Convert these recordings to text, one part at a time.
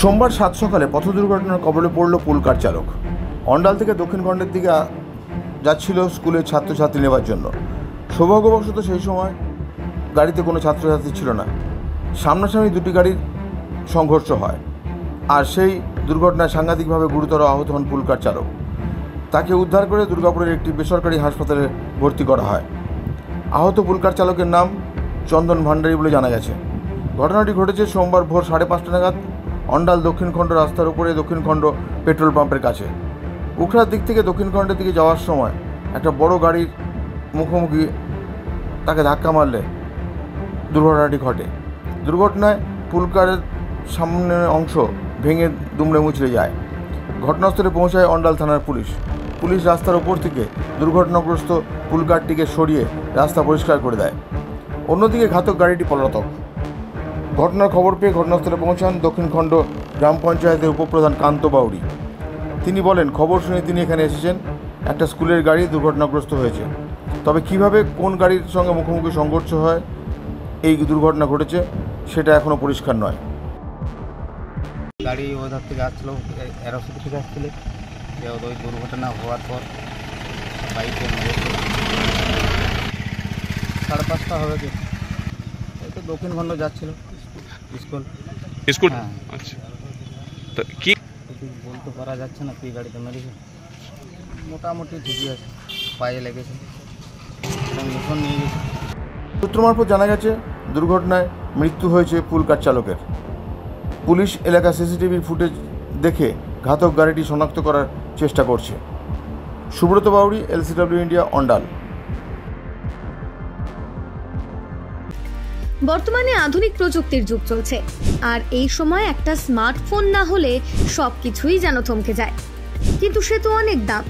সোমবার সাত সকালে পথ দুর্ঘটনার কবলে পড়ল পুলকার চালক। অন্ডাল থেকে দক্ষিণখণ্ডের দিকে যাচ্ছিল স্কুলের ছাত্রছাত্রী নেওয়ার জন্য। সৌভাগ্যবশত সেই সময় গাড়িতে কোনো ছাত্রছাত্রী ছিল না। সামনাসামনি দুটি গাড়ির সংঘর্ষ হয়, আর সেই দুর্ঘটনায় সাংঘাতিকভাবে গুরুতর আহত হন পুলকার চালক। তাকে উদ্ধার করে দুর্গাপুরের একটি বেসরকারি হাসপাতালে ভর্তি করা হয়। আহত পুলকার চালকের নাম চন্দন ভান্ডারী বলে জানা গেছে। ঘটনাটি ঘটেছে সোমবার ভোর 5:30 নাগাদ অন্ডাল দক্ষিণখণ্ড রাস্তার উপরে দক্ষিণখণ্ড পেট্রোল পাম্পের কাছে। উখড়ার দিক থেকে দক্ষিণখণ্ডের দিকে যাওয়ার সময় একটা বড় গাড়ির মুখোমুখি তাকে ধাক্কা মারলে দুর্ঘটনাটি ঘটে। দুর্ঘটনায় পুলকারের সামনের অংশ ভেঙে দুমড়ে মুচড়ে যায়। ঘটনাস্থলে পৌঁছায় অন্ডাল থানার পুলিশ রাস্তার ওপর থেকে দুর্ঘটনাগ্রস্ত পুলকারটিকে সরিয়ে রাস্তা পরিষ্কার করে দেয়। অন্যদিকে ঘাতক গাড়িটি পলাতক। ঘটনার খবর পেয়ে ঘটনাস্থলে পৌঁছান দক্ষিণখণ্ড গ্রাম পঞ্চায়েতের উপপ্রধান কান্ত বাউরি। তিনি বলেন, খবর শুনে তিনি এখানে এসেছেন। একটা স্কুলের গাড়ি দুর্ঘটনাগ্রস্ত হয়েছে, তবে কিভাবে কোন গাড়ির সঙ্গে মুখোমুখি সংঘর্ষ হয় এই দুর্ঘটনা ঘটেছে সেটা এখনও পরিষ্কার নয়। গাড়ি ওধার থেকে আসছিল, এরোসি থেকে আসছিল, ওই দুর্ঘটনা হওয়ার পর বাইকে 5:30 হবে কি, এই তো দক্ষিণখণ্ড যাচ্ছিল স্কুল। হ্যাঁ, আচ্ছা, তো কি বলতে পারা যাচ্ছে না কি গাড়িতে মেরেছে। মোটামুটি ঠিকই আছে, পায়ে লেগেছে, মিশন নিয়ে গেছে। সূত্র মারফত জানা গেছে দুর্ঘটনায় মৃত্যু হয়েছে পুলকার চালকের। পুলিশ এলাকা সিসিটিভির ফুটেজ দেখে ঘাতক গাড়িটি শনাক্ত করার চেষ্টা করছে। Subrata Bauri, LCW India, Andal. বর্তমানে আধুনিক প্রযুক্তির যুগ চলছে, আর এই সময় একটা স্মার্টফোন না হলে সবকিছুই যেন থমকে যায়। কিন্তু সে তো অনেক দাম।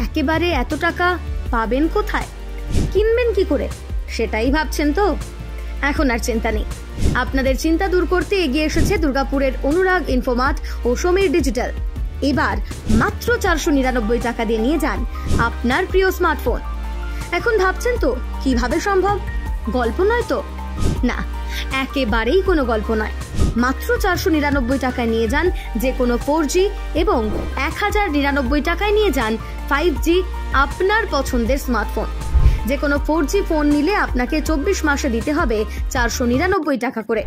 একেবারে এত টাকা পাবেন কোথায়, কিনবেন কি করে, সেটাই ভাবছেন তো? এখন আর চিন্তা নেই। আপনাদের চিন্তা দূর করতে এগিয়ে এসেছে দুর্গাপুরের অনুরাগ ইনফোমার্ট ও সমীর ডিজিটাল। এবার মাত্র 499 টাকা দিয়ে নিয়ে যান আপনার প্রিয় স্মার্টফোন। এখন ভাবছেন তো কিভাবে সম্ভব? গল্প নয় তো? না, একেবারেই কোনো গল্প নয়। মাত্র 499 টাকায় নিয়ে যান যে কোনো 4G এবং 1099 টাকায় নিয়ে যান 5G আপনার পছন্দের স্মার্টফোন। যে কোনো 4G ফোন নিলে আপনাকে 24 মাসে দিতে হবে 499 টাকা করে,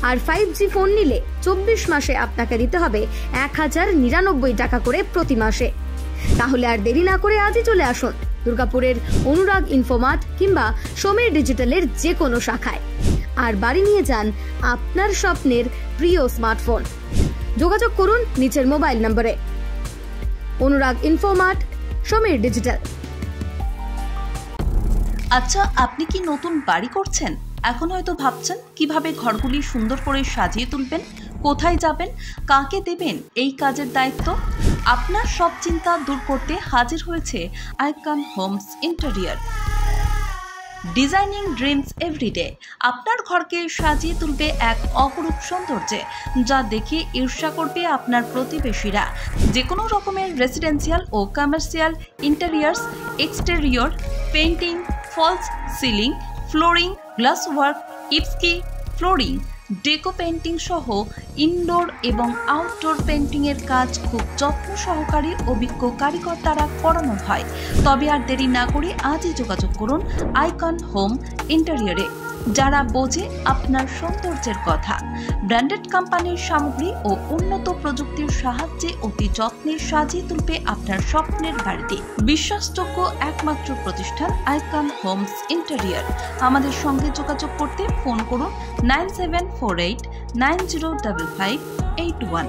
আর 5G ফোন নিলে 24 মাসে আপনাকে দিতে হবে 1099 টাকা করে প্রতি মাসে। তাহলে আর দেরি না করে আজই চলে আসুন দুর্গাপুরের অনুরাগ ইনফোমার্ট কিংবা সমীর ডিজিটালের যে কোনো শাখায়, আর বাড়ি নিয়ে যান আপনার স্বপ্নের প্রিয় স্মার্টফোন। যোগাযোগ করুন নিচের মোবাইল নম্বরে। অনুরাগ ইনফোমার্ট, সমীর ডিজিটাল। আচ্ছা, আপনি কি নতুন বাড়ি করছেন? এখন হয়তো ভাবছেন কিভাবে ঘরগুলি সুন্দর করে সাজিয়ে তুলবেন, কোথায় যাবেন, কাকে দেবেন এই কাজের দায়িত্ব। আপনার সব চিন্তা দূর করতে হাজির হয়েছে Icon Homes interior. Designing dreams everyday আপনার ঘরকে সাজিয়ে তুলবে এক অপরূপ সৌন্দর্যে, যা দেখে ঈর্ষা করবে আপনার প্রতিবেশীরা। যে কোনো রকমের রেসিডেন্সিয়াল ও commercial interiors, exterior, painting, false ceiling, flooring, glass work, ইপস্কি ফ্লোরিং, ডেকো পেইন্টিং সহ ইনডোর এবং আউটডোর পেইন্টিংয়ের কাজ খুব যত্ন সহকারে অভিজ্ঞ কারিগর দ্বারা করানো হয়। তবে আর দেরি না করে আজই যোগাযোগ করুন আইকন হোম ইন্টেরিয়রে, যারা বোঝে আপনার সৌন্দর্যের কথা। ব্র্যান্ডেড কোম্পানির সামগ্রী ও উন্নত প্রযুক্তির সাহায্যে অতি যত্নে সাজিয়ে তুলবে আপনার স্বপ্নের বাড়িতে। বিশ্বাসযোগ্য একমাত্র প্রতিষ্ঠান আইকন হোমস ইন্টেরিয়র। আমাদের সঙ্গে যোগাযোগ করতে ফোন করুন 9748905581।